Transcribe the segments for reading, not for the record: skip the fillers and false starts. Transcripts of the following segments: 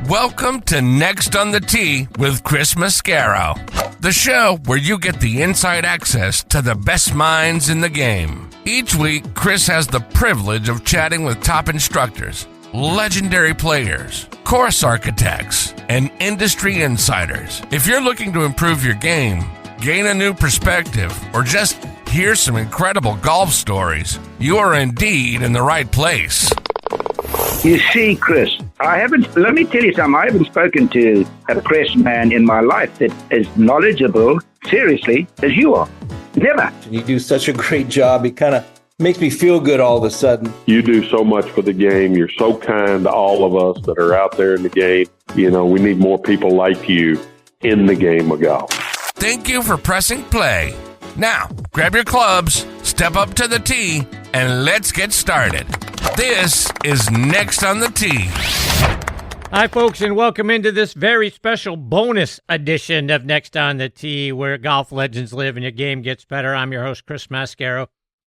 Welcome to Next on the Tee with Chris Mascaro, the show where you get the inside access to the best minds in the game. Each week, Chris has the privilege of chatting with top instructors, legendary players, course architects, and industry insiders. If you're looking to improve your game, gain a new perspective, or just hear some incredible golf stories, you are indeed in the right place. You see, Chris, let me tell you something. I haven't spoken to a press man in my life that is knowledgeable, seriously, as you are. Never. You do such a great job. It kind of makes me feel good all of a sudden. You do so much for the game. You're so kind to all of us that are out there in the game. You know, we need more people like you in the game of golf. Thank you for pressing play. Now, grab your clubs, step up to the tee, and let's get started. This is Next on the Tee. Hi, folks, and welcome into this very special bonus edition of Next on the Tee, where golf legends live and your game gets better. I'm your host, Chris Mascaro,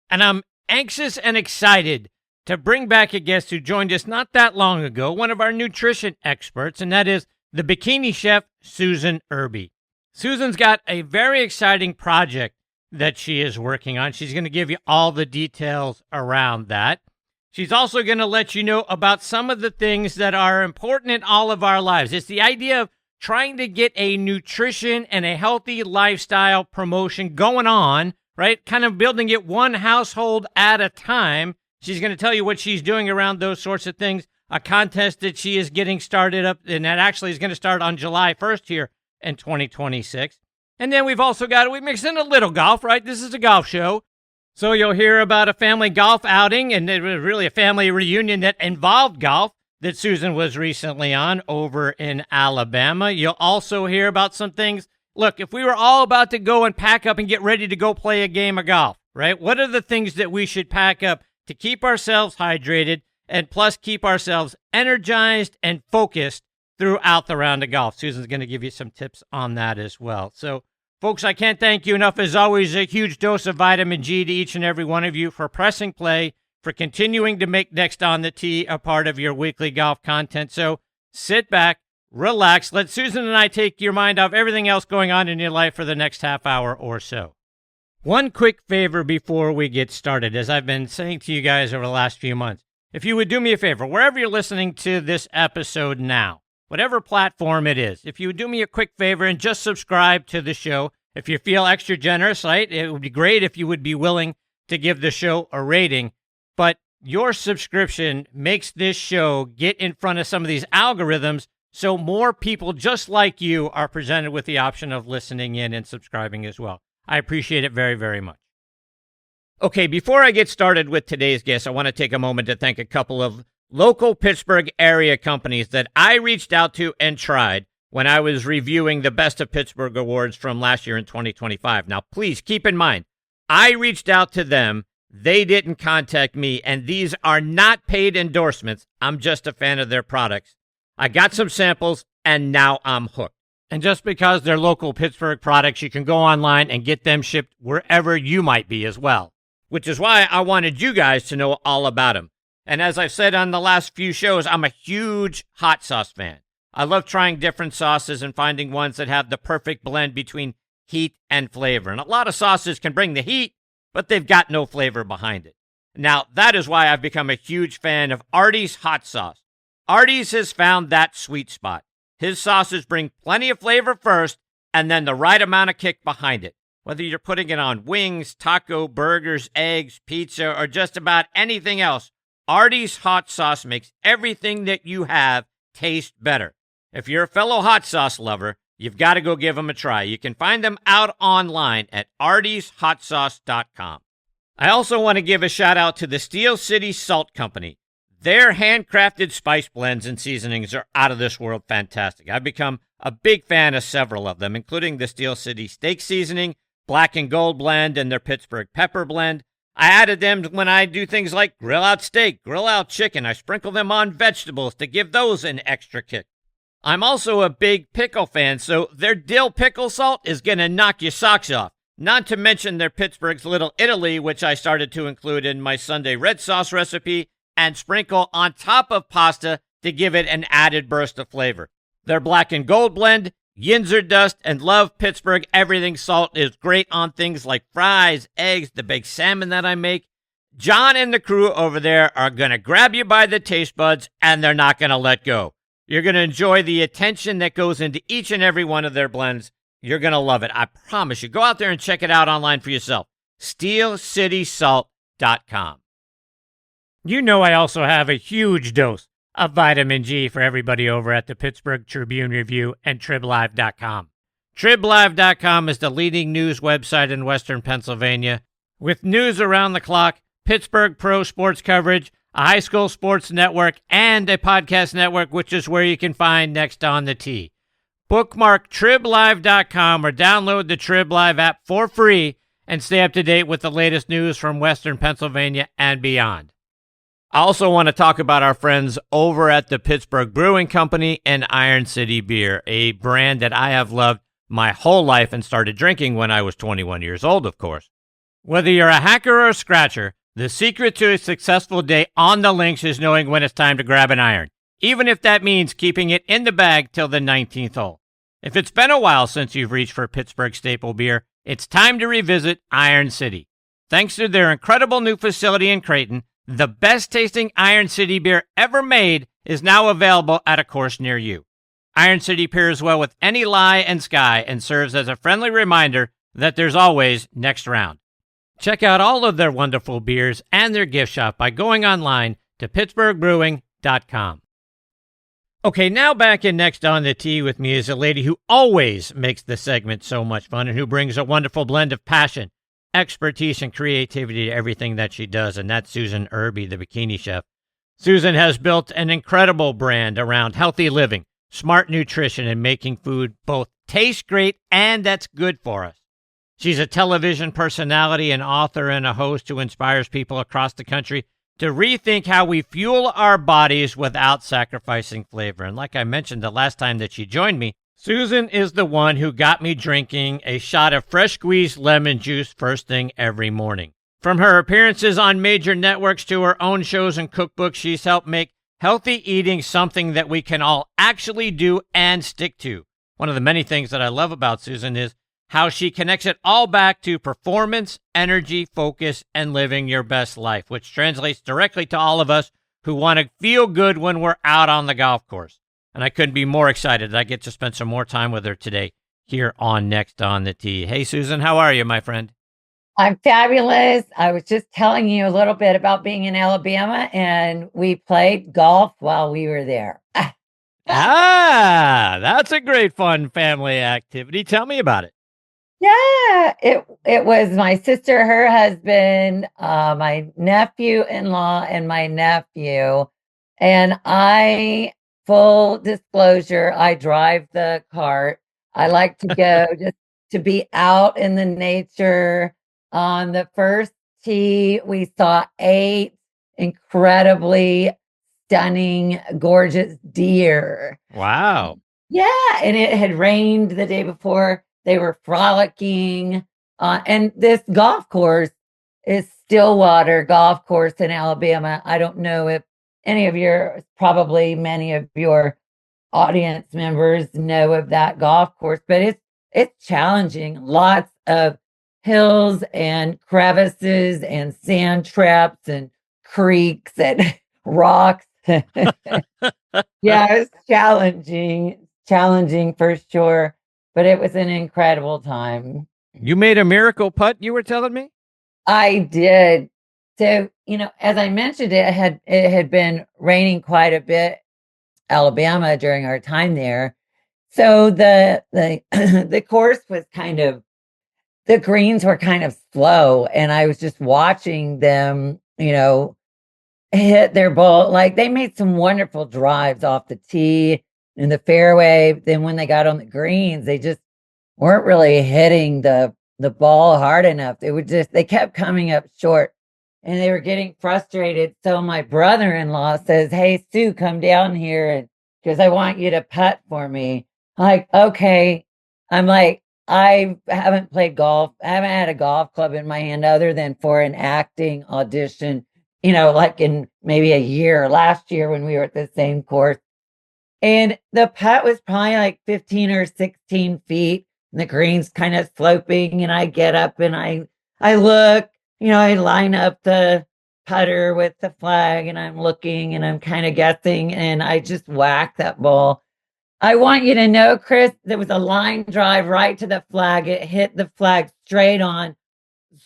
and I'm anxious and excited to bring back a guest who joined us not that long ago, one of our nutrition experts, and that is the Bikini Chef, Susan Irby. Susan's got a very exciting project that she is working on. She's going to give you all the details around that. She's also going to let you know about some of the things that are important in all of our lives. It's the idea of trying to get a nutrition and a healthy lifestyle promotion going on, right? Kind of building it one household at a time. She's going to tell you what she's doing around those sorts of things. A contest that she is getting started up, and that actually is going to start on July 1st here in 2026. And then we mixed in a little golf, right? This is a golf show. So you'll hear about a family golf outing, and it was really a family reunion that involved golf that Susan was recently on over in Alabama. You'll also hear about some things. Look, if we were all about to go and pack up and get ready to go play a game of golf, right? What are the things that we should pack up to keep ourselves hydrated and plus keep ourselves energized and focused throughout the round of golf? Susan's going to give you some tips on that as well. So, folks, I can't thank you enough. As always, a huge dose of vitamin G to each and every one of you for pressing play, for continuing to make Next on the Tee a part of your weekly golf content. So sit back, relax, let Susan and I take your mind off everything else going on in your life for the next half hour or so. One quick favor before we get started, as I've been saying to you guys over the last few months, if you would do me a favor, wherever you're listening to this episode now, whatever platform it is, if you would do me a quick favor and just subscribe to the show. If you feel extra generous, right, it would be great if you would be willing to give the show a rating. But your subscription makes this show get in front of some of these algorithms so more people just like you are presented with the option of listening in and subscribing as well. I appreciate it very, very much. Okay, before I get started with today's guest, I want to take a moment to thank a couple of local Pittsburgh area companies that I reached out to and tried when I was reviewing the Best of Pittsburgh awards from last year in 2025. Now, please keep in mind, I reached out to them. They didn't contact me, and these are not paid endorsements. I'm just a fan of their products. I got some samples, and now I'm hooked. And just because they're local Pittsburgh products, you can go online and get them shipped wherever you might be as well, which is why I wanted you guys to know all about them. And as I've said on the last few shows, I'm a huge hot sauce fan. I love trying different sauces and finding ones that have the perfect blend between heat and flavor. And a lot of sauces can bring the heat, but they've got no flavor behind it. Now, that is why I've become a huge fan of Artie's hot sauce. Artie's has found that sweet spot. His sauces bring plenty of flavor first, and then the right amount of kick behind it. Whether you're putting it on wings, taco, burgers, eggs, pizza, or just about anything else, Artie's hot sauce makes everything that you have taste better. If you're a fellow hot sauce lover, you've got to go give them a try. You can find them out online at artieshotsauce.com. I also want to give a shout out to the Steel City Salt Company. Their handcrafted spice blends and seasonings are out of this world fantastic. I've become a big fan of several of them, including the Steel City Steak Seasoning, Black and Gold Blend, and their Pittsburgh Pepper Blend. I added them when I do things like grill out steak, grill out chicken. I sprinkle them on vegetables to give those an extra kick. I'm also a big pickle fan, so their dill pickle salt is going to knock your socks off. Not to mention their Pittsburgh's Little Italy, which I started to include in my Sunday red sauce recipe and sprinkle on top of pasta to give it an added burst of flavor. Their black and gold blend, Yinzer dust, and Love Pittsburgh everything salt is great on things like fries, eggs, the baked salmon that I make. John and the crew over there are going to grab you by the taste buds, and they're not going to let go. You're going to enjoy the attention that goes into each and every one of their blends. You're going to love it. I promise you. Go out there and check it out online for yourself. SteelCitySalt.com. You know I also have a huge dose of vitamin G for everybody over at the Pittsburgh Tribune Review and TribLive.com. TribLive.com is the leading news website in Western Pennsylvania with news around the clock, Pittsburgh pro sports coverage, a high school sports network, and a podcast network, which is where you can find Next on the Tee. Bookmark TribLive.com or download the TribLive app for free and stay up to date with the latest news from Western Pennsylvania and beyond. I also want to talk about our friends over at the Pittsburgh Brewing Company and Iron City Beer, a brand that I have loved my whole life and started drinking when I was 21 years old, of course. Whether you're a hacker or a scratcher, the secret to a successful day on the links is knowing when it's time to grab an iron, even if that means keeping it in the bag till the 19th hole. If it's been a while since you've reached for Pittsburgh staple beer, it's time to revisit Iron City. Thanks to their incredible new facility in Creighton, the best-tasting Iron City beer ever made is now available at a course near you. Iron City pairs well with any lie and sky and serves as a friendly reminder that there's always next round. Check out all of their wonderful beers and their gift shop by going online to pittsburghbrewing.com. Okay, now back in Next on the Tee with me is a lady who always makes the segment so much fun and who brings a wonderful blend of passion, expertise, and creativity to everything that she does, and that's Susan Irby, the Bikini Chef. Susan has built an incredible brand around healthy living, smart nutrition, and making food both taste great and that's good for us. She's a television personality, an author, and a host who inspires people across the country to rethink how we fuel our bodies without sacrificing flavor. And like I mentioned the last time that she joined me, Susan is the one who got me drinking a shot of fresh squeezed lemon juice first thing every morning. From her appearances on major networks to her own shows and cookbooks, she's helped make healthy eating something that we can all actually do and stick to. One of the many things that I love about Susan is how she connects it all back to performance, energy, focus, and living your best life, which translates directly to all of us who want to feel good when we're out on the golf course. And I couldn't be more excited that I get to spend some more time with her today here on Next on the Tee. Hey, Susan, how are you, my friend? I'm fabulous. I was just telling you a little bit about being in Alabama, and we played golf while we were there. That's a great fun family activity. Tell me about it. Yeah, it was my sister, her husband, my nephew-in-law, and my nephew. And full disclosure, I drive the cart. I like to go just to be out in the nature. On the first tee, we saw 8 incredibly stunning, gorgeous deer. Wow. Yeah, and it had rained the day before. They were frolicking. And this golf course is Stillwater Golf Course in Alabama. I don't know if probably many of your audience members know of that golf course, but it's challenging. Lots of hills and crevices and sand traps and creeks and rocks. Yeah, it's challenging for sure. But it was an incredible time. You made a miracle putt, you were telling me? I did. So, as I mentioned, it had been raining quite a bit, Alabama, during our time there. So the the course was the greens were kind of slow, and I was just watching them, hit their ball. Like, they made some wonderful drives off the tee in the fairway. Then when they got on the greens, they just weren't really hitting the ball hard enough. They kept coming up short, and they were getting frustrated. So my brother-in-law says, "Hey, Sue, come down here because I want you to putt for me." I'm like, okay. I'm like, I haven't played golf. I haven't had a golf club in my hand other than for an acting audition like in maybe a year, last year when we were at the same course. And the putt was probably like 15 or 16 feet. And the green's kind of sloping. And I get up and I look, I line up the putter with the flag and I'm looking and I'm kind of guessing. And I just whack that ball. I want you to know, Chris, there was a line drive right to the flag. It hit the flag straight on,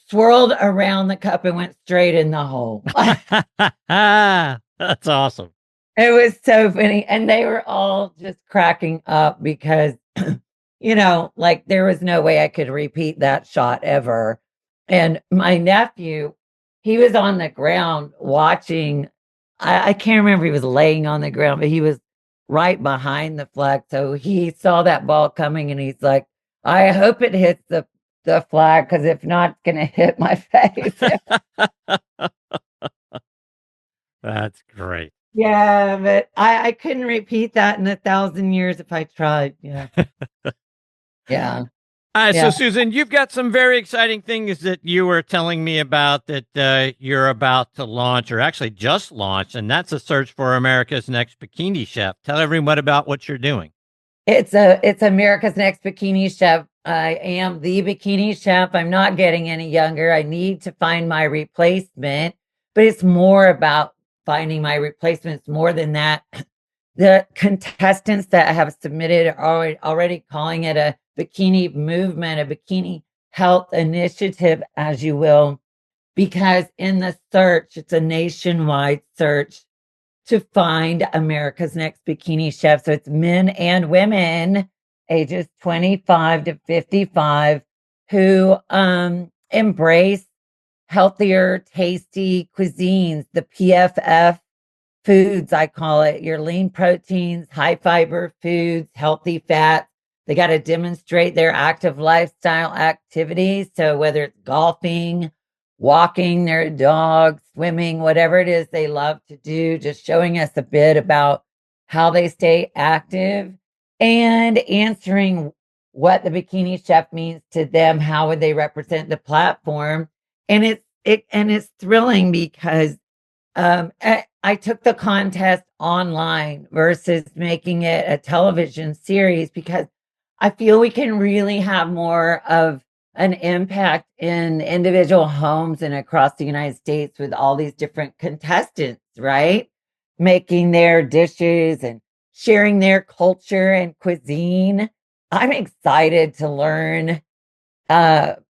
swirled around the cup and went straight in the hole. That's awesome. It was so funny. And they were all just cracking up because, like there was no way I could repeat that shot ever. And my nephew, he was on the ground watching. I can't remember if he was laying on the ground, but he was right behind the flag. So he saw that ball coming and he's like, I hope it hits the flag, because if not, it's going to hit my face. That's great. Yeah, but I couldn't repeat that in 1,000 years if I tried. Yeah. Yeah. All right, Yeah. so Susan, you've got some very exciting things that you were telling me about that you're about to launch, or actually just launched, and that's a search for America's Next Bikini Chef. Tell everyone about what you're doing. It's America's Next Bikini Chef. I am the bikini chef. I'm not getting any younger. I need to find my replacement, but it's more about finding my replacements more than that. The contestants that have submitted are already calling it a bikini movement, a bikini health initiative, as you will, because in the search, it's a nationwide search to find America's Next Bikini Chef. So it's men and women ages 25 to 55 who embrace healthier, tasty cuisines, the PFF foods, I call it, your lean proteins, high fiber foods, healthy fats. They got to demonstrate their active lifestyle activities. So whether it's golfing, walking their dog, swimming, whatever it is they love to do, just showing us a bit about how they stay active and answering what the bikini chef means to them. How would they represent the platform? And it's thrilling because I took the contest online versus making it a television series, because I feel we can really have more of an impact in individual homes and across the United States with all these different contestants, right? Making their dishes and sharing their culture and cuisine. I'm excited to learn,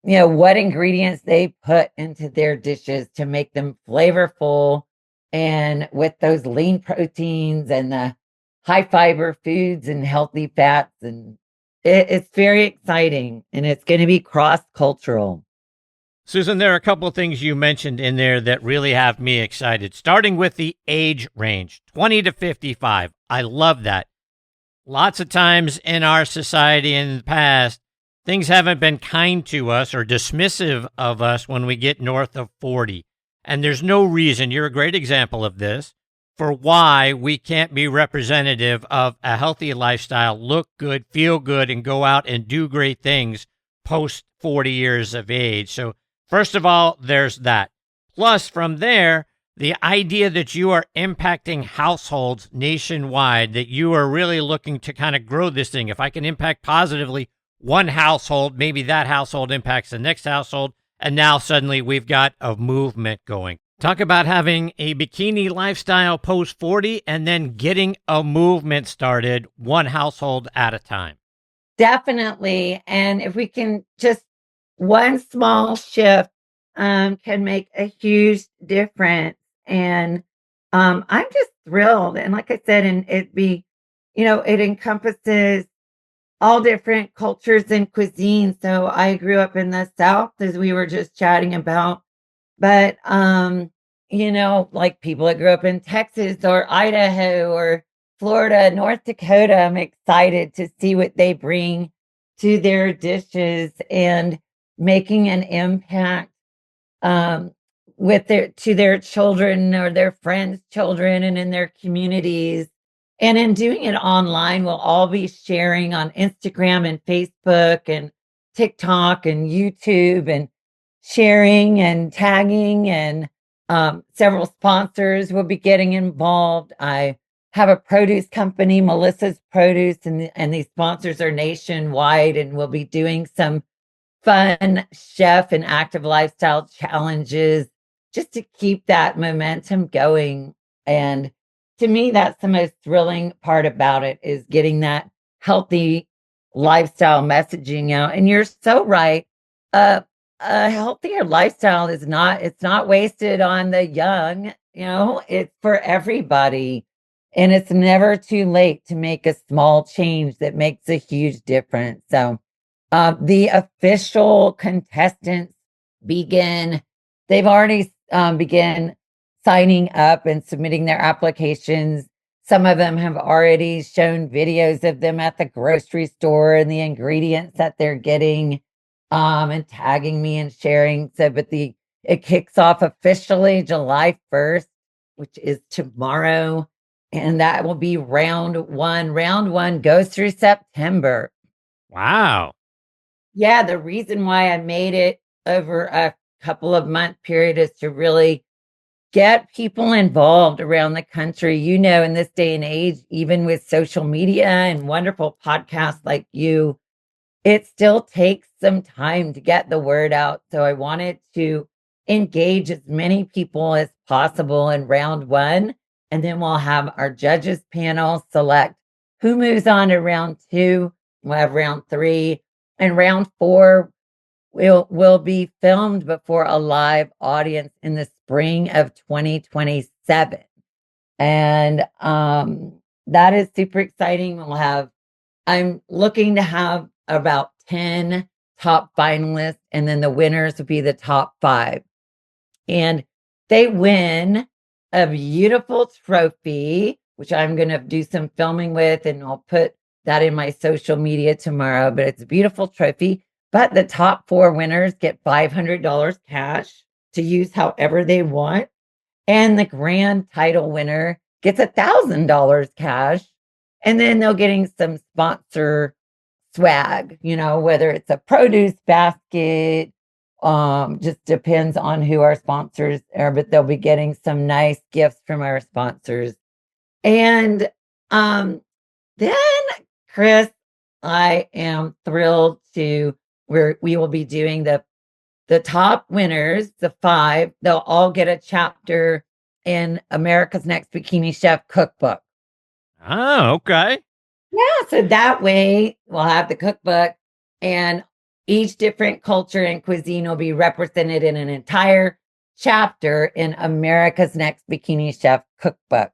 what ingredients they put into their dishes to make them flavorful, and with those lean proteins and the high fiber foods and healthy fats. And it's very exciting, and it's going to be cross-cultural. Susan, there are a couple of things you mentioned in there that really have me excited, starting with the age range, 20 to 55. I love that. Lots of times in our society in the past, things haven't been kind to us or dismissive of us when we get north of 40. And there's no reason, you're a great example of this, for why we can't be representative of a healthy lifestyle, look good, feel good, and go out and do great things post 40 years of age. So first of all, there's that. Plus, from there, the idea that you are impacting households nationwide, that you are really looking to kind of grow this thing. If I can impact positively one household, maybe that household impacts the next household, and now suddenly we've got a movement going. Talk about having a bikini lifestyle post 40 and then getting a movement started one household at a time. Definitely. And if we can just, one small shift can make a huge difference. And I'm just thrilled. And like I said, and it encompasses all different cultures and cuisines. So I grew up in the South, as we were just chatting about. But, like people that grew up in Texas or Idaho or Florida, North Dakota, I'm excited to see what they bring to their dishes and making an impact to their children or their friends' children and in their communities. And in doing it online, we'll all be sharing on Instagram and Facebook and TikTok and YouTube, and sharing and tagging and Several sponsors will be getting involved. I have a produce company, Melissa's Produce, and these sponsors are nationwide, and we'll be doing some fun chef and active lifestyle challenges just to keep that momentum going. And to me, that's the most thrilling part about it, is getting that healthy lifestyle messaging out. And you're so right. A healthier lifestyle is it's not wasted on the young, it's for everybody. And it's never too late to make a small change that makes a huge difference. So the official contestants they've already begun signing up and submitting their applications. Some of them have already shown videos of them at the grocery store and the ingredients that they're getting, and tagging me and sharing. So, but it kicks off officially July 1st, which is tomorrow. And that will be round one. Round one goes through September. Wow. Yeah, the reason why I made it over a couple of month period is to really get people involved around the country. In this day and age, even with social media and wonderful podcasts like you, it still takes some time to get the word out. So I wanted to engage as many people as possible in round one. And then we'll have our judges panel select who moves on to round two. We'll have round three, and round four will be filmed before a live audience in the spring of 2027. And that is super exciting. I'm looking to have about 10 top finalists, and then the winners will be the top 5. And they win a beautiful trophy, which I'm going to do some filming with, and I'll put that in my social media tomorrow. But it's a beautiful trophy. But the top 4 winners get $500 cash to use however they want. And the grand title winner gets $1,000 cash. And then they're getting some sponsor swag, whether it's a produce basket, just depends on who our sponsors are, but they'll be getting some nice gifts from our sponsors. And then, Chris, I am thrilled we will be doing the top winners, the 5. They'll all get a chapter in America's Next Bikini Chef cookbook. Oh, okay. Yeah, so that way we'll have the cookbook, and each different culture and cuisine will be represented in an entire chapter in America's Next Bikini Chef cookbook.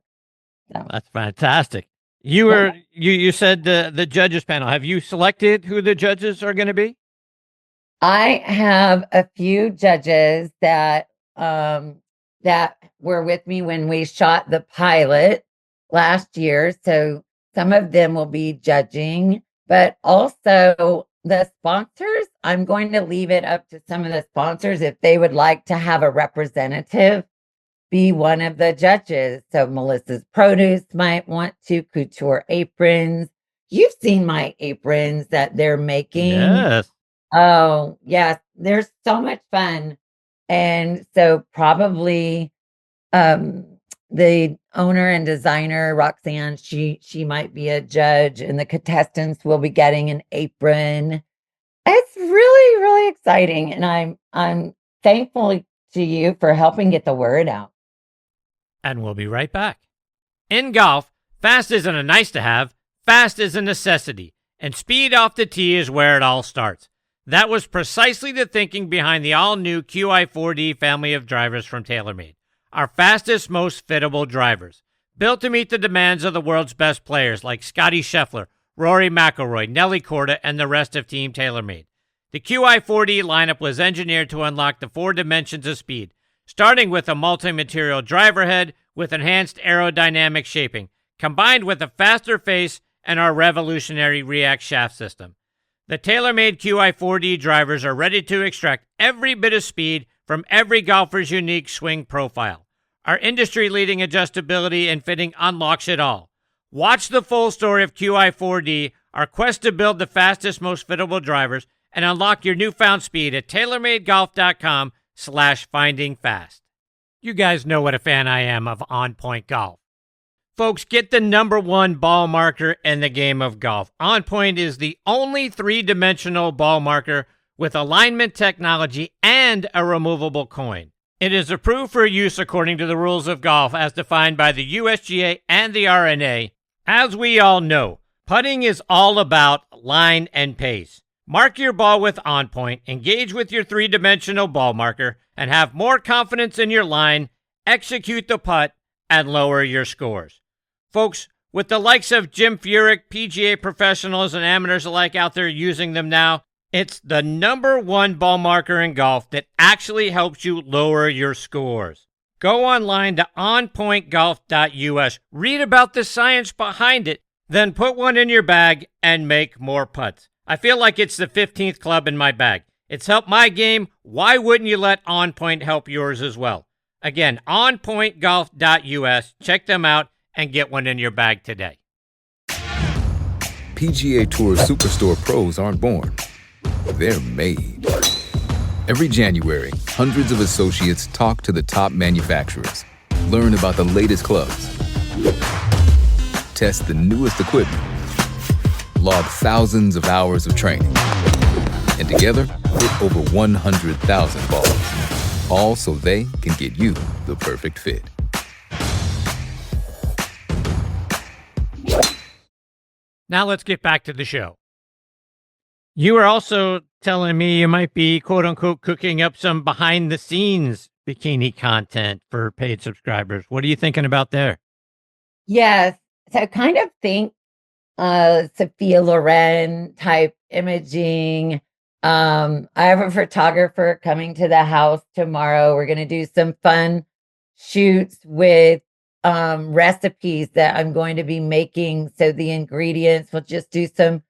So. That's fantastic. You said the judges panel. Have you selected who the judges are going to be? I have a few judges that were with me when we shot the pilot last year. So some of them will be judging, but also the sponsors, I'm going to leave it up to some of the sponsors if they would like to have a representative be one of the judges. So Melissa's Produce might want to, Couture Aprons. You've seen my aprons that they're making. Yes. Oh, yes. They're so much fun. And so probably the owner and designer, Roxanne, she might be a judge, and the contestants will be getting an apron. It's really, really exciting. And I'm thankful to you for helping get the word out. And we'll be right back. In golf, fast isn't a nice to have, fast is a necessity. And speed off the tee is where it all starts. That was precisely the thinking behind the all-new QI4D family of drivers from TaylorMade. Our fastest, most fittable drivers. Built to meet the demands of the world's best players like Scotty Scheffler, Rory McIlroy, Nelly Korda, and the rest of Team TaylorMade. The QI4D lineup was engineered to unlock the 4 dimensions of speed, starting with a multi-material driver head with enhanced aerodynamic shaping, combined with a faster face and our revolutionary React shaft system. The TaylorMade QI4D drivers are ready to extract every bit of speed from every golfer's unique swing profile. Our industry-leading adjustability and fitting unlocks it all. Watch the full story of QI4D, our quest to build the fastest, most fittable drivers, and unlock your newfound speed at TaylorMadeGolf.com/findingfast. You guys know what a fan I am of On Point Golf. Folks, get the #1 ball marker in the game of golf. On Point is the only 3-dimensional ball marker with alignment technology and a removable coin. It is approved for use according to the rules of golf as defined by the USGA and the R&A. As we all know, putting is all about line and pace. Mark your ball with On Point, engage with your 3-dimensional ball marker, and have more confidence in your line, execute the putt, and lower your scores. Folks, with the likes of Jim Furyk, PGA professionals and amateurs alike out there using them now, it's the #1 ball marker in golf that actually helps you lower your scores. Go online to onpointgolf.us, read about the science behind it, then put one in your bag and make more putts. I feel like it's the 15th club in my bag. It's helped my game. Why wouldn't you let On Point help yours as well? Again, onpointgolf.us. Check them out and get one in your bag today. PGA Tour Superstore pros aren't born. They're made. Every January, hundreds of associates talk to the top manufacturers, learn about the latest clubs, test the newest equipment, log thousands of hours of training, and together, hit over 100,000 balls, all so they can get you the perfect fit. Now let's get back to the show. You were also telling me you might be, quote unquote, cooking up some behind the scenes bikini content for paid subscribers. What are you thinking about there? Yes. So kind of think Sophia Loren type imaging. I have a photographer coming to the house tomorrow. We're going to do some fun shoots with recipes that I'm going to be making. So the ingredients, we'll just do some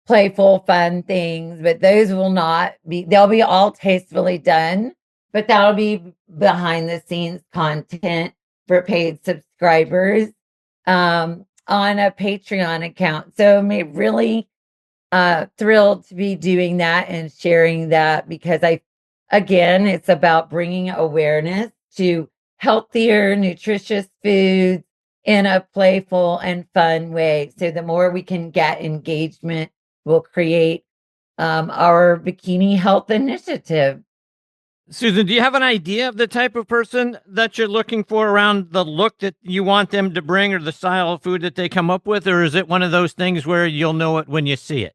playful, fun things, but those will not be, they'll be all tastefully done, but that'll be behind the scenes content for paid subscribers on a Patreon account. So I'm really thrilled to be doing that and sharing that because again, it's about bringing awareness to healthier, nutritious foods in a playful and fun way. So the more we can get engagement, we'll create our Bikini Health Initiative. Susan, do you have an idea of the type of person that you're looking for around the look that you want them to bring or the style of food that they come up with? Or is it one of those things where you'll know it when you see it?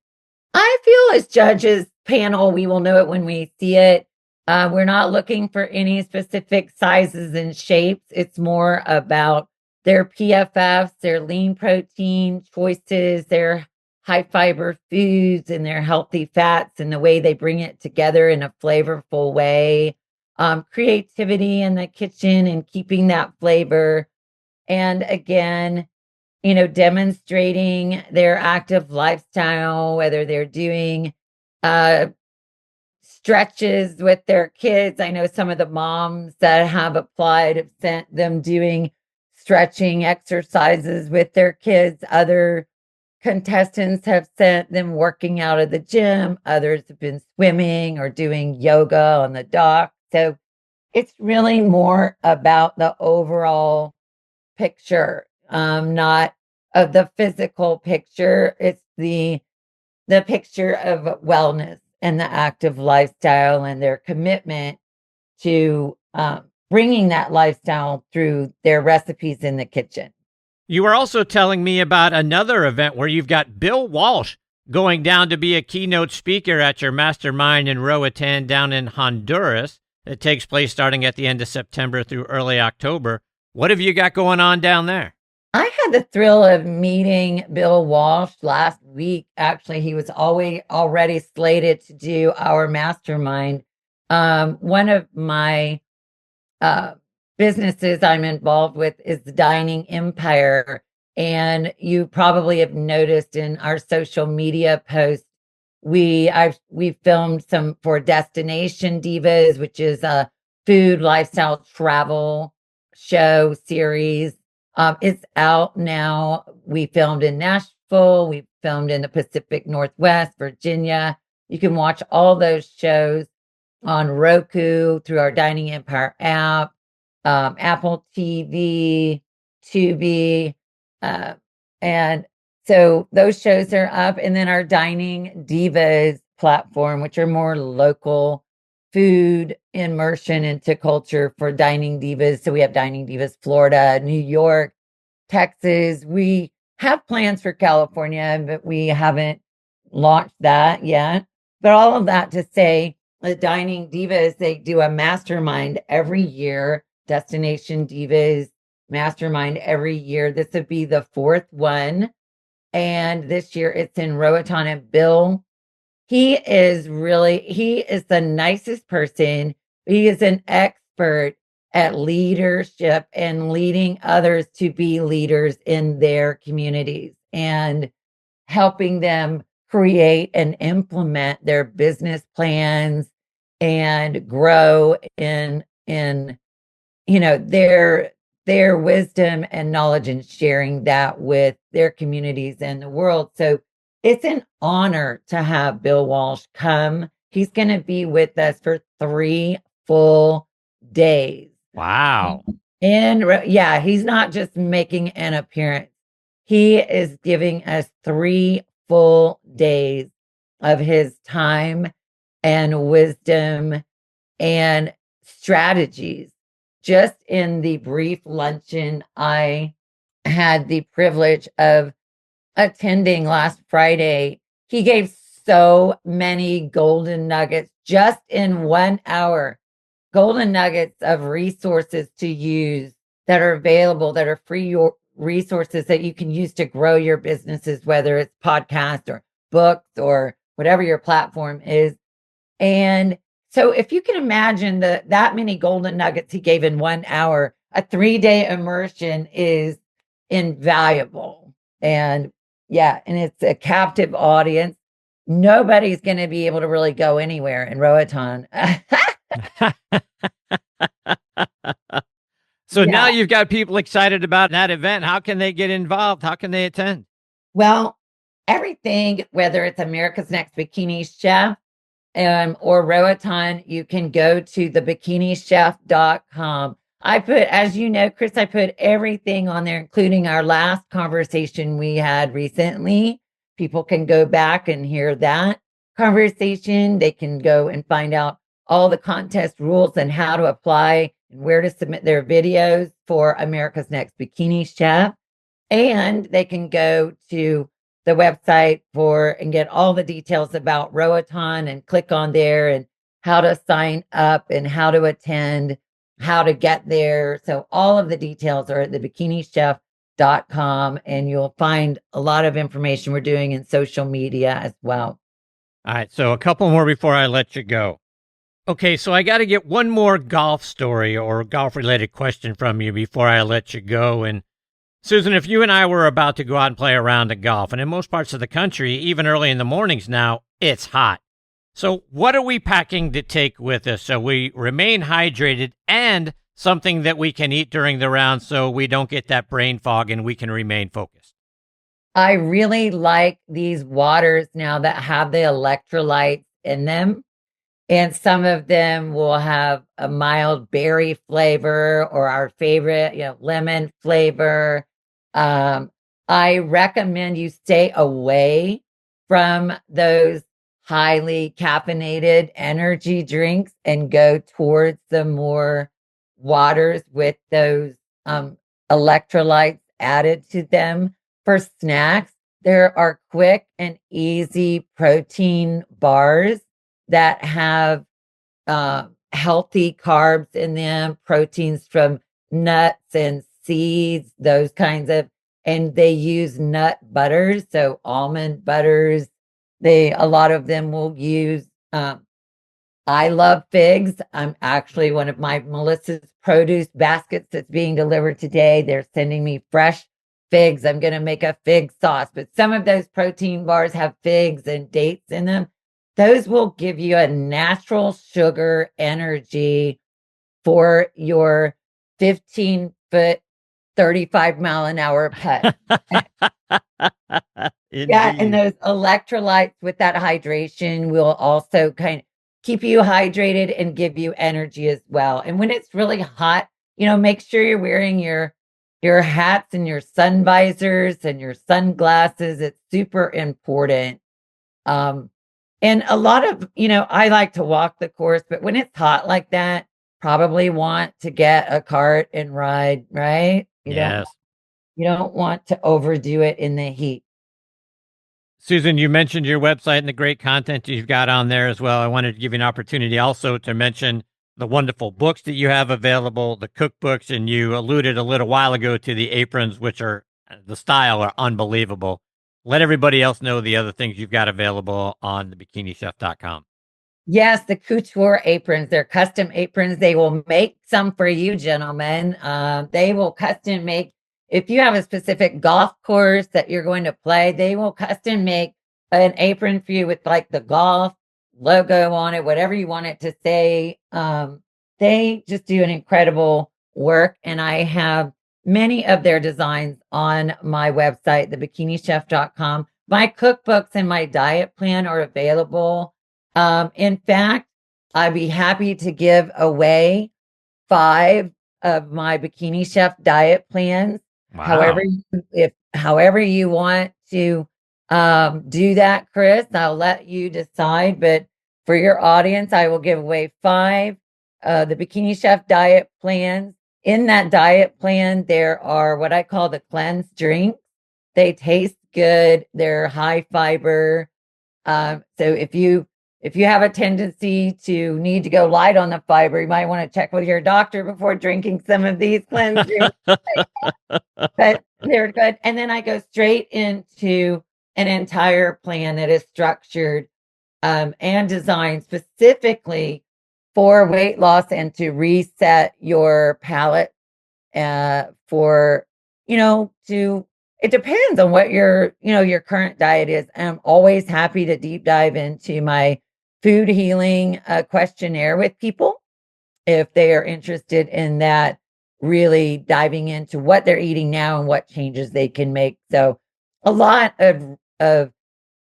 I feel as judges panel, we will know it when we see it. We're not looking for any specific sizes and shapes. It's more about their PFFs, their lean protein choices, their high fiber foods and their healthy fats and the way they bring it together in a flavorful way. Creativity in the kitchen and keeping that flavor. And again, demonstrating their active lifestyle, whether they're doing stretches with their kids. I know some of the moms that have applied have sent them doing stretching exercises with their kids. Other contestants have sent them working out of the gym. Others have been swimming or doing yoga on the dock. So it's really more about the overall picture, not of the physical picture. It's the picture of wellness and the active lifestyle and their commitment to bringing that lifestyle through their recipes in the kitchen. You were also telling me about another event where you've got Bill Walsh going down to be a keynote speaker at your Mastermind in Roatan down in Honduras. It takes place starting at the end of September through early October. What have you got going on down there? I had the thrill of meeting Bill Walsh last week. Actually, he was already slated to do our Mastermind. One of my businesses I'm involved with is the Dining Empire. And you probably have noticed in our social media posts, we filmed some for Destination Divas, which is a food, lifestyle, travel show series. It's out now. We filmed in Nashville. We filmed in the Pacific Northwest, Virginia. You can watch all those shows on Roku through our Dining Empire app. Apple TV, Tubi, uh, and so those shows are up. And then our Dining Divas platform, which are more local food immersion into culture for Dining Divas. So we have Dining Divas Florida, New York, Texas. We have plans for California, but we haven't launched that yet. But all of that to say, the Dining Divas, they do a mastermind every year, Destination Divas Mastermind every year. This would be the fourth one. And this year it's in Roatan. And Bill, he is the nicest person. He is an expert at leadership and leading others to be leaders in their communities and helping them create and implement their business plans and grow in their wisdom and knowledge and sharing that with their communities and the world. So it's an honor to have Bill Walsh come. He's going to be with us for 3 full days. Wow. And yeah, he's not just making an appearance. He is giving us 3 full days of his time and wisdom and strategies. Just in the brief luncheon I had the privilege of attending last Friday, he gave so many golden nuggets just in 1 hour, golden nuggets of resources to use that are available, that are free resources that you can use to grow your businesses, whether it's podcasts or books or whatever your platform is. And so if you can imagine that many golden nuggets he gave in 1 hour, a 3-day immersion is invaluable. And yeah, and it's a captive audience. Nobody's going to be able to really go anywhere in Roatan. So now you've got people excited about that event. How can they get involved? How can they attend? Well, everything, whether it's America's Next Bikini Chef or Roatan, you can go to the bikinichef.com. I put, as you know, Chris, I put everything on there, including our last conversation we had recently. People can go back and hear that conversation. They can go and find out all the contest rules and how to apply and where to submit their videos for America's Next Bikini Chef. And they can go to the website and get all the details about Roatan and click on there and how to sign up and how to attend, how to get there. So all of the details are at the bikinichef.com, and you'll find a lot of information we're doing in social media as well. All right. So a couple more before I let you go. Okay. So I got to get one more golf story or golf related question from you before I let you go. And Susan, if you and I were about to go out and play a round of golf, and in most parts of the country, even early in the mornings now, it's hot. So what are we packing to take with us so we remain hydrated and something that we can eat during the round so we don't get that brain fog and we can remain focused? I really like these waters now that have the electrolytes in them. And some of them will have a mild berry flavor or our favorite, lemon flavor. I recommend you stay away from those highly caffeinated energy drinks and go towards the more waters with those electrolytes added to them. For snacks, there are quick and easy protein bars that have healthy carbs in them, proteins from nuts and seeds, those kinds of, and they use nut butters, so almond butters. A lot of them will use, I love figs. I'm actually one of my Melissa's produce baskets that's being delivered today. They're sending me fresh figs. I'm going to make a fig sauce, but some of those protein bars have figs and dates in them. Those will give you a natural sugar energy for your 15-foot, 35-mile-an-hour putt. Yeah, and those electrolytes with that hydration will also kind of keep you hydrated and give you energy as well. And when it's really hot, make sure you're wearing your hats and your sun visors and your sunglasses. It's super important. And a lot of, I like to walk the course, but when it's hot like that, probably want to get a cart and ride, right? Yes. You don't want to overdo it in the heat. Susan, you mentioned your website and the great content you've got on there as well. I wanted to give you an opportunity also to mention the wonderful books that you have available, the cookbooks, and you alluded a little while ago to the aprons, which are the style are unbelievable. Let everybody else know the other things you've got available on the bikinichef.com. Yes, the couture aprons. They're custom aprons. They will make some for you, gentlemen. They will custom make. If you have a specific golf course that you're going to play, they will custom make an apron for you with like the golf logo on it, whatever you want it to say. They just do an incredible work. And I have many of their designs on my website, thebikinichef.com. My cookbooks and my diet plan are available. In fact, I'd be happy to give away 5 of my Bikini Chef diet plans. Wow. However you want to do that, Chris, I'll let you decide. But for your audience, I will give away 5 the Bikini Chef diet plans. In that diet plan, there are what I call the cleanse drinks. They taste good. They're high fiber. So if you have a tendency to need to go light on the fiber, you might want to check with your doctor before drinking some of these cleanse drinks. But they're good. And then I go straight into an entire plan that is structured and designed specifically for weight loss and to reset your palate it depends on what your current diet is. I'm always happy to deep dive into my food healing questionnaire with people if they are interested in that, really diving into what they're eating now and what changes they can make. So a lot of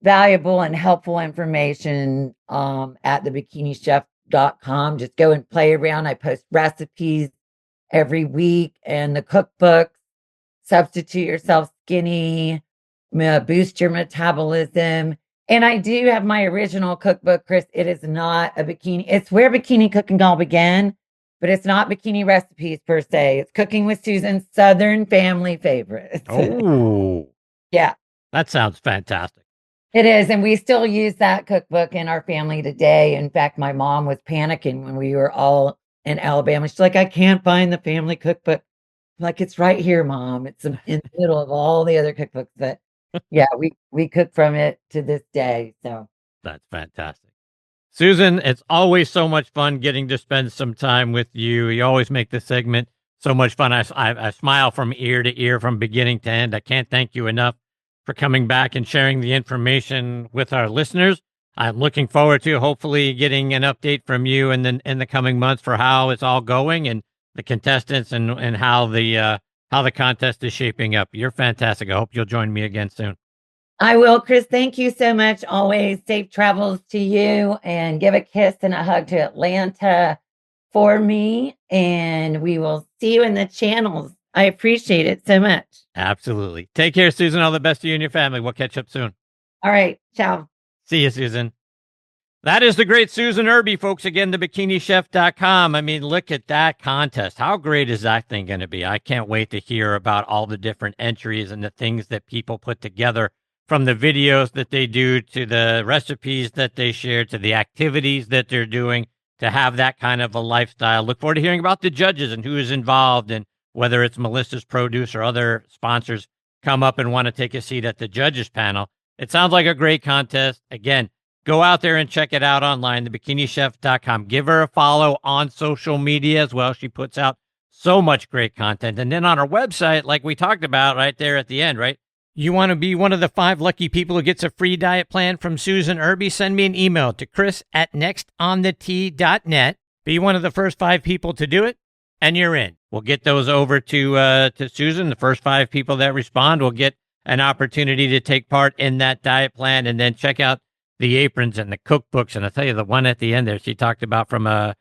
valuable and helpful information at thebikinichef.com. Just go and play around. I post recipes every week and the cookbooks. Substitute yourself skinny, boost your metabolism. And I do have my original cookbook, Chris. It is not a bikini. It's where bikini cooking all began, but it's not bikini recipes per se. It's cooking with Susan's Southern family favorites. Oh, yeah. That sounds fantastic. It is. And we still use that cookbook in our family today. In fact, my mom was panicking when we were all in Alabama. She's like, I can't find the family cookbook. Like, it's right here, Mom. It's in the middle of all the other cookbooks. But yeah, we cook from it to this day. So that's fantastic. Susan, it's always so much fun getting to spend some time with you. You always make the segment so much fun. I smile from ear to ear, from beginning to end. I can't thank you enough for coming back and sharing the information with our listeners. I'm looking forward to hopefully getting an update from you in the coming months for how it's all going and the contestants and how the contest is shaping up. You're fantastic. I hope you'll join me again soon. I will, Chris. Thank you so much. Always safe travels to you, and give a kiss and a hug to Atlanta for me. And we will see you in the channels. I appreciate it so much. Absolutely. Take care, Susan. All the best to you and your family. We'll catch up soon. All right. Ciao. See you, Susan. That is the great Susan Irby, folks. Again, thebikinichef.com. I mean, look at that contest. How great is that thing going to be? I can't wait to hear about all the different entries and the things that people put together, from the videos that they do to the recipes that they share to the activities that they're doing to have that kind of a lifestyle. Look forward to hearing about the judges and who is involved, and whether it's Melissa's Produce or other sponsors come up and want to take a seat at the judges panel. It sounds like a great contest. Again, go out there and check it out online, thebikinichef.com. Give her a follow on social media as well. She puts out so much great content. And then on her website, like we talked about right there at the end, right? You want to be one of the 5 lucky people who gets a free diet plan from Susan Irby? Send me an email to chris@nextonthetee.net. Be one of the first 5 people to do it, and you're in. We'll get those over to Susan. The first 5 people that respond will get an opportunity to take part in that diet plan, and then check out the aprons and the cookbooks. And I'll tell you, the one at the end there, she talked about from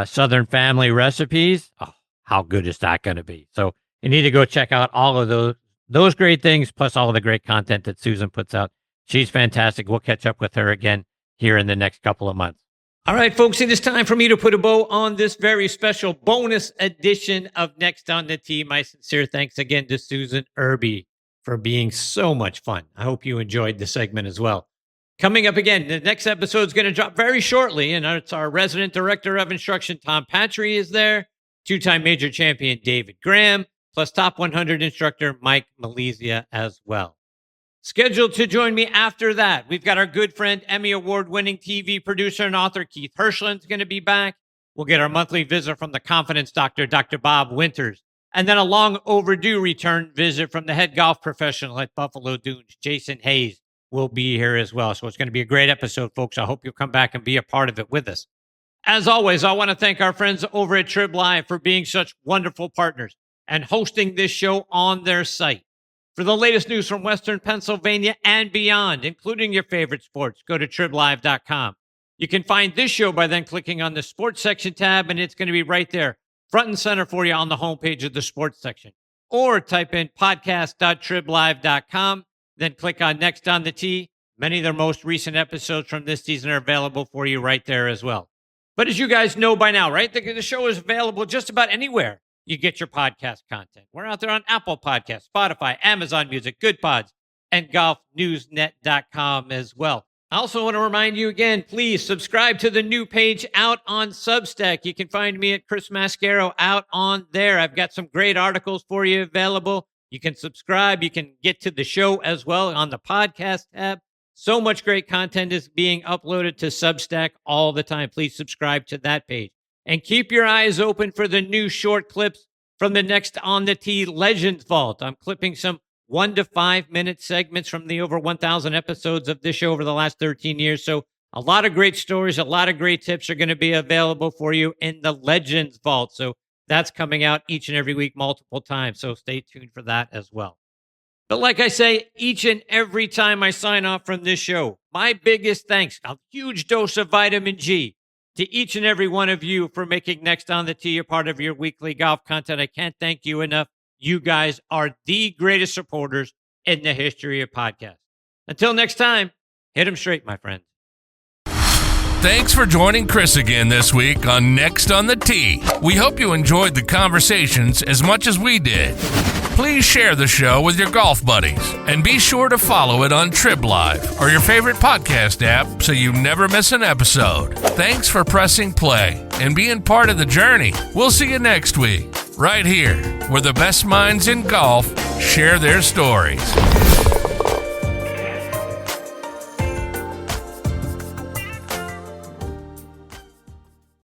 Southern family recipes. Oh, how good is that going to be? So you need to go check out all of those great things, plus all of the great content that Susan puts out. She's fantastic. We'll catch up with her again here in the next couple of months. All right, folks, it is time for me to put a bow on this very special bonus edition of Next on the Tee. My sincere thanks again to Susan Irby for being so much fun. I hope you enjoyed the segment as well. Coming up again, the next episode is going to drop very shortly, and it's our resident director of instruction, Tom Patry, is there, two-time major champion David Graham, plus top 100 instructor Mike Malizia as well. Scheduled to join me after that, we've got our good friend, Emmy Award-winning TV producer and author Keith Hirschland's going to be back. We'll get our monthly visit from the confidence doctor, Dr. Bob Winters, and then a long overdue return visit from the head golf professional at Buffalo Dunes, Jason Hayes, will be here as well. So it's going to be a great episode, folks. I hope you'll come back and be a part of it with us. As always, I want to thank our friends over at Trib Live for being such wonderful partners and hosting this show on their site. For the latest news from Western Pennsylvania and beyond, including your favorite sports, go to triblive.com. You can find this show by then clicking on the sports section tab, and it's going to be right there, front and center for you on the homepage of the sports section. Or type in podcast.triblive.com, then click on Next on the Tee. Many of their most recent episodes from this season are available for you right there as well. But as you guys know by now, right, the show is available just about anywhere you get your podcast content. We're out there on Apple Podcasts, Spotify, Amazon Music, Good Pods, and golfnewsnet.com as well. I also want to remind you again, please subscribe to the new page out on Substack. You can find me at Chris Mascaro out on there. I've got some great articles for you available. You can subscribe. You can get to the show as well on the podcast tab. So much great content is being uploaded to Substack all the time. Please subscribe to that page. And keep your eyes open for the new short clips from the Next on the Tee Legends Vault. I'm clipping some 1 to 5 minute segments from the over 1,000 episodes of this show over the last 13 years. So a lot of great stories, a lot of great tips are going to be available for you in the Legends Vault. So that's coming out each and every week, multiple times. So stay tuned for that as well. But like I say, each and every time I sign off from this show, my biggest thanks, a huge dose of vitamin G, to each and every one of you for making Next on the Tee a part of your weekly golf content. I can't thank you enough. You guys are the greatest supporters in the history of podcasts. Until next time, hit 'em straight, my friends. Thanks for joining Chris again this week on Next on the Tee. We hope you enjoyed the conversations as much as we did. Please share the show with your golf buddies and be sure to follow it on Trib Live or your favorite podcast app so you never miss an episode. Thanks for pressing play and being part of the journey. We'll see you next week, right here, where the best minds in golf share their stories.